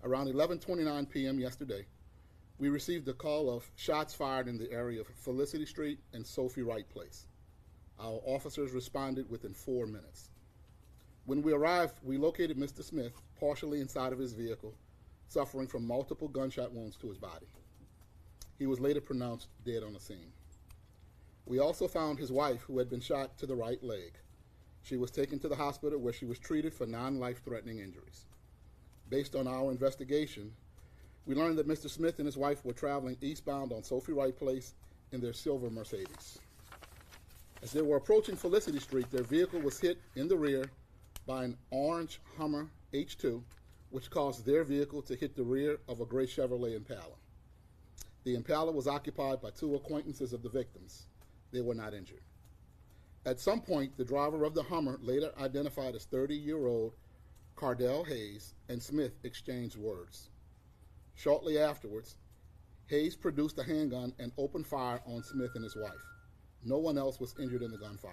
Around 11:29 p.m. yesterday, we received a call of shots fired in the area of Felicity Street and Sophie Wright Place. Our officers responded within 4 minutes. When we arrived, we located Mr. Smith partially inside of his vehicle, suffering from multiple gunshot wounds to his body. He was later pronounced dead on the scene. We also found his wife, who had been shot to the right leg. She was taken to the hospital where she was treated for non-life-threatening injuries. Based on our investigation, we learned that Mr. Smith and his wife were traveling eastbound on Sophie Wright Place in their silver Mercedes. As they were approaching Felicity Street, their vehicle was hit in the rear by an orange Hummer H2, which caused their vehicle to hit the rear of a gray Chevrolet Impala. The Impala was occupied by two acquaintances of the victims. They were not injured. At some point, the driver of the Hummer, later identified as 30-year-old Cardell Hayes, and Smith exchanged words. Shortly afterwards, Hayes produced a handgun and opened fire on Smith and his wife. No one else was injured in the gunfire.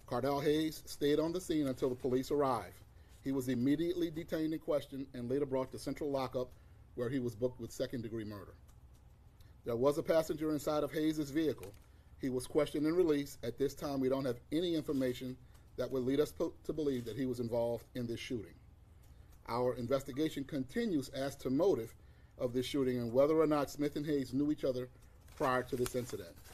Cardell Hayes stayed on the scene until the police arrived. He was immediately detained and questioned and later brought to central lockup, where he was booked with second-degree murder. There was a passenger inside of Hayes' vehicle. He was questioned and released. At this time, we don't have any information that would lead us to believe that he was involved in this shooting. Our investigation continues as to motive of this shooting and whether or not Smith and Hayes knew each other prior to this incident.